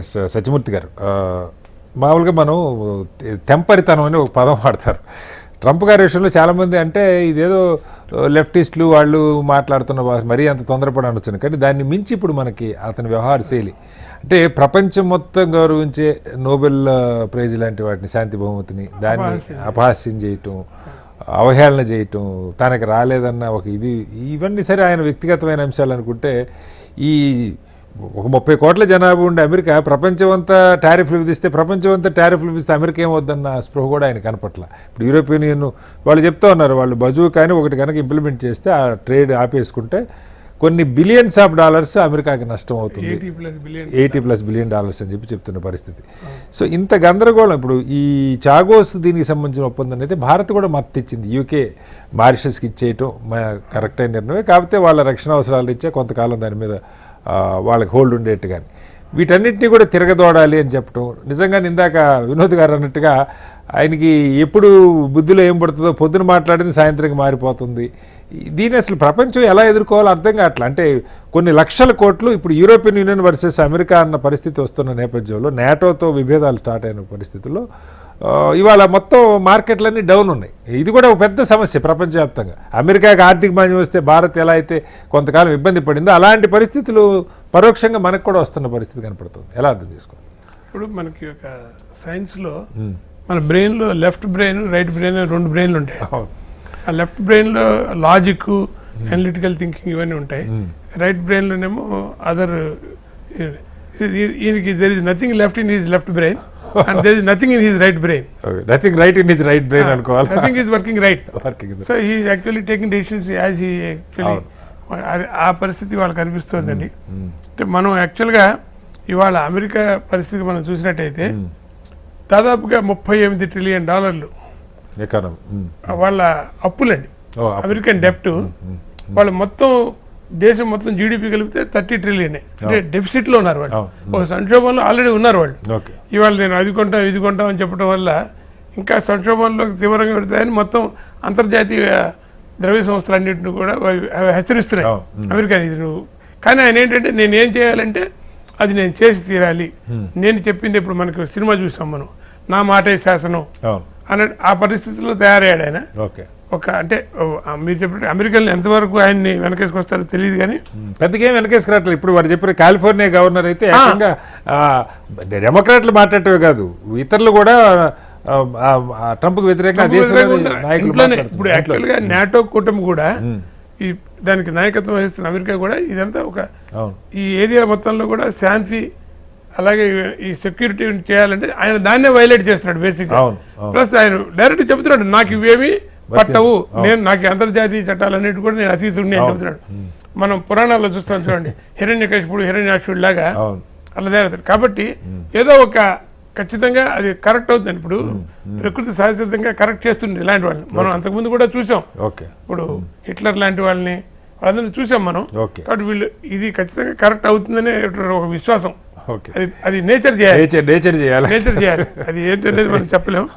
Yes Satyamurthy గారు, మామూలుగా మనం తెంపరితనం అని ఒక పదం వాడతారు. ట్రంప్ గారి విషయంలో చాలామంది అంటే ఇదేదో లెఫ్టిస్టులు వాళ్ళు మాట్లాడుతున్న భాష మరీ అంత తొందరపడి అనొచ్చును, కానీ దాన్ని మించి ఇప్పుడు మనకి అతని వ్యవహార శైలి అంటే ప్రపంచం మొత్తం గౌరవించే నోబెల్ ప్రైజ్ లాంటి వాటిని, శాంతి బహుమతిని దాన్ని అపహాస్యం చేయటం, అవహేళన చేయటం, తనకి రాలేదన్న ఒక ఇది, ఇవన్నీ సరే ఆయన వ్యక్తిగతమైన అంశాలు అనుకుంటే, ఈ ఒక 30 కోట్ల జనాభా ఉండే అమెరికా ప్రపంచం అంతా టారిఫ్లు విధిస్తే, ప్రపంచం అంతా టారిఫ్లు విధిస్తే అమెరికా ఏమవుద్దన్న స్పృహ కూడా ఆయన కనపట్ల. ఇప్పుడు యూరోపియన్ యూనియన్ వాళ్ళు చెప్తా ఉన్నారు, వాళ్ళు బజూ కానీ ఒకటి కనుక ఇంప్లిమెంట్ చేస్తే ఆ ట్రేడ్ ఆపేసుకుంటే కొన్ని బిలియన్స్ ఆఫ్ డాలర్స్ అమెరికాకి నష్టం అవుతుంది, 80+ బిలియన్ డాలర్స్ అని చెప్తున్న పరిస్థితి. సో ఇంత గందరగోళం. ఇప్పుడు ఈ చాగోస్ దీనికి సంబంధించిన ఒప్పందం అయితే భారత్ కూడా మద్దతు ఇచ్చింది. యూకే మారిషస్కి ఇచ్చేయటం కరెక్ట్ అయిన నిర్ణయమే, కాకపోతే వాళ్ళ రక్షణ అవసరాలు ఇచ్చే కొంతకాలం దాని మీద వాళ్ళకి హోల్డ్ ఉండేట్టు. కానీ వీటన్నిటినీ కూడా తిరగదోడాలి అని చెప్పడం నిజంగా ఇందాక వినోద్ గారు అన్నట్టుగా ఆయనకి ఎప్పుడు బుద్ధిలో ఏం పడుతుందో, పొద్దున మాట్లాడింది సాయంత్రంకి మారిపోతుంది. దీన్ని అసలు ప్రపంచం ఎలా ఎదుర్కోవాలో అర్థం కావట్లా. అంటే కొన్ని లక్షల కోట్లు ఇప్పుడు యూరోపియన్ యూనియన్ వర్సెస్ అమెరికా అన్న పరిస్థితి వస్తున్న నేపథ్యంలో, నాటోతో విభేదాలు స్టార్ట్ అయిన పరిస్థితుల్లో ఇవాళ మొత్తం మార్కెట్లన్నీ డౌన్ ఉన్నాయి. ఇది కూడా ఒక పెద్ద సమస్య ప్రపంచవ్యాప్తంగా. అమెరికాకి ఆర్థిక మాంద్యం వస్తే భారత్ ఎలా అయితే కొంతకాలం ఇబ్బంది పడిందో, అలాంటి పరిస్థితులు పరోక్షంగా మనకు కూడా వస్తున్న పరిస్థితి కనపడుతుంది. ఎలా అర్థం చేసుకోవాలి? ఇప్పుడు మనకి ఒక సైన్స్లో మన బ్రెయిన్లో లెఫ్ట్ బ్రెయిన్, రైట్ బ్రెయిన్, 2 బ్రెయిన్లు ఉంటాయి. ఆ లెఫ్ట్ బ్రెయిన్లో లాజిక్, అనలిటికల్ థింకింగ్ ఇవన్నీ ఉంటాయి. రైట్ బ్రెయిన్లోనేమో అదర్, ఈయనకి there is nothing left in his left brain and there is nothing in his right brain. Okay. Nothing right in his right brain అనుకోవాలి. Nothing is working right. So he is actually taking decisions as he actually ఆ పరిస్థితి వాళ్ళకి అనిపిస్తుందండి. అంటే మనం యాక్చువల్గా ఇవాళ America పరిస్థితి మనం చూసినట్టయితే దాదాపుగా $38 ట్రిలియన్ వాళ్ళ అప్పులండి, అమెరికన్ డెప్ట్. వాళ్ళ మొత్తం దేశం మొత్తం జీడిపి కలిపితే 30 ట్రిలియన్. అంటే డెఫిసిట్ లో ఉన్నారు వాళ్ళు, ఒక సంక్షోభంలో ఆల్రెడీ ఉన్నారు వాళ్ళు. ఇవాళ నేను అది కొంటాం ఇది కొంటాం అని చెప్పడం వల్ల ఇంకా సంక్షోభంలో తీవ్రంగా పెడతాయని మొత్తం అంతర్జాతీయ ద్రవ్య సంస్థలన్నింటినీ కూడా హెచ్చరిస్తున్నాయి అమెరికా. ఇది నువ్వు కానీ ఆయన ఏంటంటే నేను ఏం చేయాలంటే అది నేను చేసి తీరాలి, నేను చెప్పింది. ఇప్పుడు మనకి సినిమా చూసాం మనం, నా మాటే శాసనం అన్న ఆ పరిస్థితుల్లో తయారయ్యాడు ఆయన. ఒక అంటే మీరు చెప్పినట్టు అమెరికన్ ఎంతవరకు ఆయన్ని వెనకేసుకొస్తారో తెలియదు, కానీ పెద్దగా వెనకేసుకురావట్లేదు. ఇప్పుడు వారు చెప్పిన కాలిఫోర్నియా గవర్నర్ అయితే ఏకంగా డెమోక్రాట్లు మాట్లాడటమే కాదు, ఇతరులు కూడా ట్రంప్కు వ్యతిరేకంగా ఇప్పుడు యాక్చువల్గా నాటో కూటమి కూడా ఈ దానికి నాయకత్వం వహిస్తున్న అమెరికా కూడా ఇదంతా ఒక ఈ ఏరియా మొత్తంలో కూడా శాంతి అలాగే ఈ సెక్యూరిటీ చేయాలంటే ఆయన దాన్నే వైలేట్ చేస్తున్నాడు బేసిక్గా. ప్లస్ ఆయన డైరెక్ట్ చెబుతున్నాడు, నాకు ఇవేమి పట్టవు, నేను నాకు అంతర్జాతీయ చట్టాలన్నిటి కూడా నేను అతీతుడిని అని చెబుతున్నాడు. మనం పురాణాల్లో చూస్తాం చూడండి, హిరణ్యకశిపుడు హిరణ్యాక్షుడు లాగా అలా తయారవుతాడు. కాబట్టి ఏదో ఒక ఖచ్చితంగా అది కరెక్ట్ అవుతుంది. ఇప్పుడు ప్రకృతి సహజసిద్ధంగా కరెక్ట్ చేస్తుంది ఇలాంటి వాళ్ళని. మనం అంతకుముందు కూడా చూసాం. ఇప్పుడు హిట్లర్ లాంటి వాళ్ళని వాళ్ళందరినీ చూసాం మనం. కాబట్టి వీళ్ళు ఇది ఖచ్చితంగా కరెక్ట్ అవుతుందనే ఒక విశ్వాసం. అది నేచర్ చేయాలి, నేచర్ చేయాలి. అది ఏంటనేది మనం చెప్పలేము.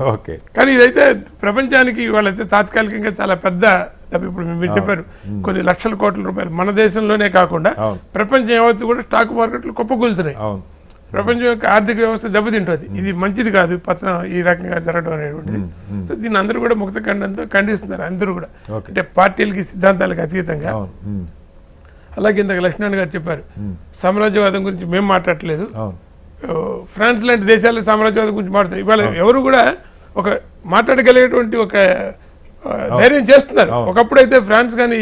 కానీ ఇదైతే ప్రపంచానికి వాళ్ళైతే తాత్కాలికంగా చాలా పెద్ద, ఇప్పుడు మీరు చెప్పారు కొన్ని లక్షల కోట్ల రూపాయలు మన దేశంలోనే కాకుండా ప్రపంచం యావత్తు కూడా స్టాక్ మార్కెట్లు కుప్పకూలుతున్నాయి. ప్రపంచం యొక్క ఆర్థిక వ్యవస్థ దెబ్బతింటుంది. ఇది మంచిది కాదు పతనం ఈ రకంగా జరగడం అనేటువంటిది. సో దీన్ని అందరూ కూడా ముక్త ఖండంతో ఖండిస్తున్నారు అందరూ కూడా, అంటే పార్టీలకి సిద్ధాంతాలకు అతీతంగా. అలాగే ఇందాక లక్ష్మణ్ గారు చెప్పారు సామ్రాజ్యవాదం గురించి మేము మాట్లాడట్లేదు, ఫ్రాన్స్ లాంటి దేశాలు సామ్రాజ్యవాదం గురించి మాట్లాడుతారు. ఇవాళ ఎవరు కూడా ఒక మాట్లాడగలిగేటువంటి ఒక ధైర్యం చేస్తున్నారు. ఒకప్పుడు అయితే ఫ్రాన్స్ కానీ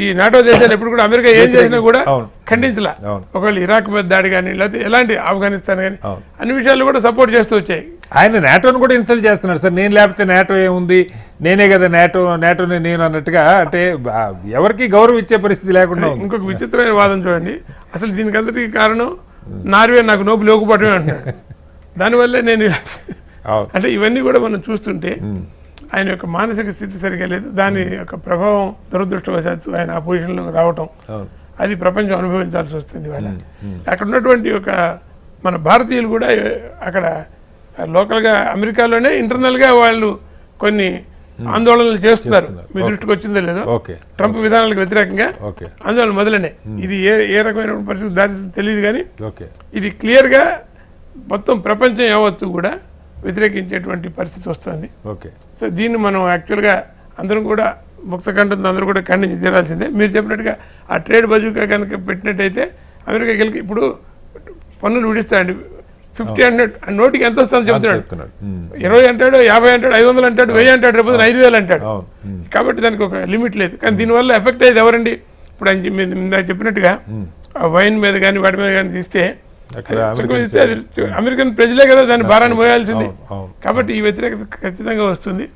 ఈ నాటో దేశాలు ఎప్పుడు కూడా అమెరికా ఏం చేసినా కూడా ఖండించలా. ఒకవేళ ఇరాక్ మీద దాడి కానీ లేకపోతే ఎలాంటి ఆఫ్ఘనిస్తాన్ కానీ అన్ని విషయాలు కూడా సపోర్ట్ చేస్తూ వచ్చాయి. ఆయన నాటోని కూడా ఇన్సల్ట్ చేస్తున్నారు సార్. నేను లేకపోతే నాటో ఏముంది, నేనే కదా నాటోని నేను అన్నట్టుగా. అంటే ఎవరికి గౌరవం ఇచ్చే పరిస్థితి లేకుండా. ఇంకొక విచిత్రమైన వాదన చూడండి, అసలు దీనికి అందరికీ కారణం నార్వే నాకు నోబెల్ ఇవ్వకపోవడమే అంటున్నాడు. దానివల్లే నేను అంటే ఇవన్నీ కూడా మనం చూస్తుంటే ఆయన యొక్క మానసిక స్థితి సరిగా లేదు. దాని యొక్క ప్రభావం దురదృష్టవశాత్తు ఆయన ఆ పొజిషన్లో రావటం, అది ప్రపంచం అనుభవించాల్సి వస్తుంది. వాళ్ళ అక్కడ ఉన్నటువంటి ఒక మన భారతీయులు కూడా అక్కడ లోకల్గా అమెరికాలోనే ఇంటర్నల్గా వాళ్ళు కొన్ని ఆందోళనలు చేస్తున్నారు. మీ దృష్టికి వచ్చిందో లేదో, ట్రంప్ విధానాలకు వ్యతిరేకంగా ఆందోళన మొదలనే. ఇది ఏ రకమైన పరిస్థితి దారి తెలియదు, కానీ ఇది క్లియర్గా మొత్తం ప్రపంచం యావత్తు కూడా వ్యతిరేకించేటువంటి పరిస్థితి వస్తుంది. ఓకే. సో దీన్ని మనం యాక్చువల్గా అందరం కూడా ముక్తకంఠంతో అందరూ కూడా ఖండించి తీరాల్సిందే. మీరు చెప్పినట్టుగా ఆ ట్రేడ్ బజూకా కనుక పెట్టినట్టయితే అమెరికా గెలికి ఇప్పుడు పన్నులు విడిస్తాయండి. 50 అంటాడు, నోటికి ఎంత వస్తుందని చెబుతున్నాడు. 20 అంటాడు, 50 అంటాడు, 500 అంటాడు, 1000 అంటాడు, రేపు 5000 అంటాడు. కాబట్టి దానికి ఒక లిమిట్ లేదు. కానీ దీనివల్ల ఎఫెక్ట్ అయ్యేది ఎవరండి? ఇప్పుడు ఆయన చెప్పినట్టుగా వైన్ మీద కానీ వాటి మీద కానీ తీస్తే అది అమెరికన్ ప్రజలే కదా దాన్ని భారాన్ని మోయాల్సింది. కాబట్టి ఈ వ్యతిరేకత ఖచ్చితంగా వస్తుంది.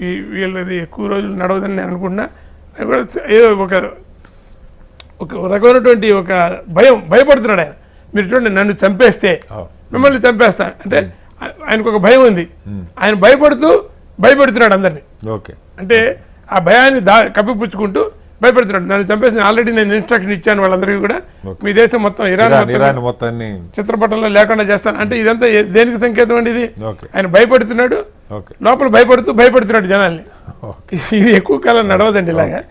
ఈ వీళ్ళది ఎక్కువ రోజులు నడవదని నేను అనుకుంటున్నా. అది కూడా ఏదో ఒక రకమైనటువంటి ఒక భయపడుతున్నాడు ఆయన. మీరు చూడండి, నన్ను చంపేస్తే మిమ్మల్ని చంపేస్తాను అంటే ఆయనకు ఒక భయం ఉంది. ఆయన భయపెడుతున్నాడు అందరినీ. అంటే ఆ భయాన్ని కప్పిపుచ్చుకుంటూ భయపెడుతున్నాడు. నన్ను చంపేసి ఆల్రెడీ నేను ఇన్స్ట్రక్షన్ ఇచ్చాను వాళ్ళందరికీ కూడా, మీ దేశం మొత్తం ఇరాన్ మొత్తాన్ని చిత్రపటంలో లేకుండా చేస్తాను అంటే ఇదంతా దేనికి సంకేతం అండి? ఇది ఆయన భయపడుతున్నాడు, లోపల భయపడుతున్నాడు జనాల్ని. ఇది ఎక్కువ కాలం నడవదండి ఇలాగా.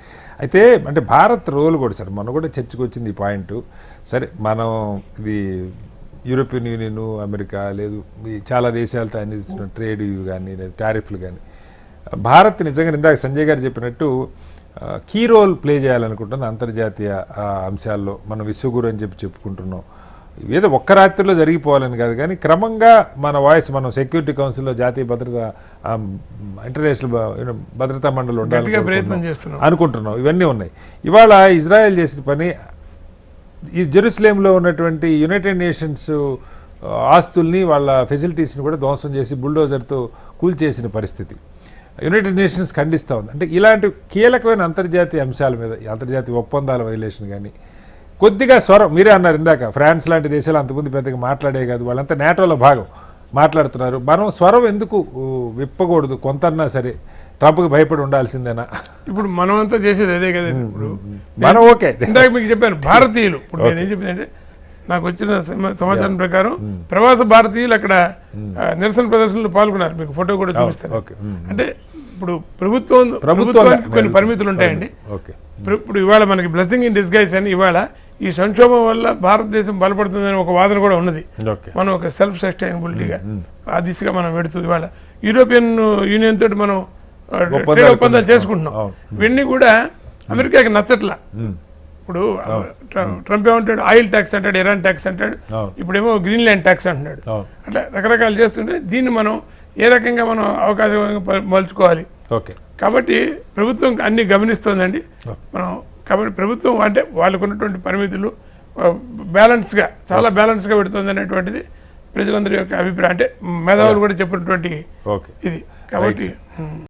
అయితే అంటే భారత్ రోల్ కూడా సార్ మనం కూడా చర్చకు వచ్చింది ఈ పాయింట్. సరే, మనం ఇది యూరోపియన్ యూనియన్, అమెరికా లేదు చాలా దేశాలతో ఆయన ట్రేడ్ కానీ టారిఫ్లు కానీ భారత్ నిజంగా ఇందాక సంజయ్ గారు చెప్పినట్టు కీ రోల్ ప్లే చేయాలనుకుంటుంది అంతర్జాతీయ అంశాల్లో. మనం విశ్వగురు అని చెప్పుకుంటున్నాం. ఏదో ఒక్క రాత్రిలో జరిగిపోవాలని కాదు, కానీ క్రమంగా మన వాయిస్ మనం సెక్యూరిటీ కౌన్సిల్లో జాతీయ భద్రత ఇంటర్నేషనల్ భద్రతా మండలి ఉండాలని ప్రయత్నం చేస్తున్నాం అనుకుంటున్నాం. ఇవన్నీ ఉన్నాయి. ఇవాళ ఇజ్రాయెల్ చేసిన పని ఈ జెరూసలేంలో ఉన్నటువంటి యునైటెడ్ నేషన్స్ ఆస్తుల్ని వాళ్ళ ఫెసిలిటీస్ని కూడా ధ్వంసం చేసి బుల్డోజర్తో కూల్చేసిన పరిస్థితి యునైటెడ్ నేషన్స్ ఖండిస్తూ ఉంది. అంటే ఇలాంటి కీలకమైన అంతర్జాతీయ అంశాల మీద, అంతర్జాతీయ ఒప్పందాల వైలేషన్ కానీ కొద్దిగా స్వరం, మీరే అన్నారు ఇందాక ఫ్రాన్స్ లాంటి దేశాలు అంతకుముందు పెద్దగా మాట్లాడే కాదు, వాళ్ళంతా నేటోలో భాగం మాట్లాడుతున్నారు. మనం స్వరం ఎందుకు విప్పకూడదు? కొంతన్నా సరే ట్రంప్కి భయపడి ఉండాల్సిందేనా? ఇప్పుడు మనం అంతా చేసేది అదే కదండి. ఇప్పుడు మనం ఓకే, ఇందాక మీకు చెప్పాను భారతీయులు. ఇప్పుడు నేను ఏం చెప్పిందంటే, నాకు వచ్చిన సమాచారం ప్రకారం ప్రవాస భారతీయులు అక్కడ నిరసన ప్రదర్శనలో పాల్గొన్నారు. మీకు ఫోటో కూడా చూపిస్తాను. అంటే ఇప్పుడు ప్రభుత్వానికి కొన్ని పరిమితులు ఉంటాయండి. ఇప్పుడు ఇవాళ మనకి బ్లెస్సింగ్ ఇన్ డిస్గైజ్ అని ఇవాళ ఈ సంక్షోభం వల్ల భారతదేశం బలపడుతుందని ఒక వాదన కూడా ఉన్నది. మనం ఒక సెల్ఫ్ సస్టైనబిలిటీగా ఆ దిశగా మనం పెడుతూ ఇవాళ యూరోపియన్ యూనియన్ తోటి మనం ట్రేడ్ ఒప్పందాలు చేసుకుంటున్నాం. ఇవన్నీ కూడా అమెరికాకి నచ్చట్లా. ఇప్పుడు ట్రంప్ ఏమంటాడు? ఆయిల్ ట్యాక్స్ అంటాడు, ఇరాన్ ట్యాక్స్ అంటాడు, ఇప్పుడేమో గ్రీన్లాండ్ ట్యాక్స్ అంటున్నాడు. అట్లా రకరకాలు చేస్తుంటే దీన్ని మనం ఏ రకంగా మనం అవకాశం మలుచుకోవాలి. కాబట్టి ప్రభుత్వం అన్ని గమనిస్తోందండి. మనం కాబట్టి ప్రభుత్వం అంటే వాళ్ళకు ఉన్నటువంటి పరిమితులు బ్యాలెన్స్గా, చాలా బ్యాలెన్స్గా పెడుతుంది అనేటువంటిది ప్రజలందరి యొక్క అభిప్రాయం. అంటే మేధావులు కూడా చెప్పినటువంటి ఇది. కాబట్టి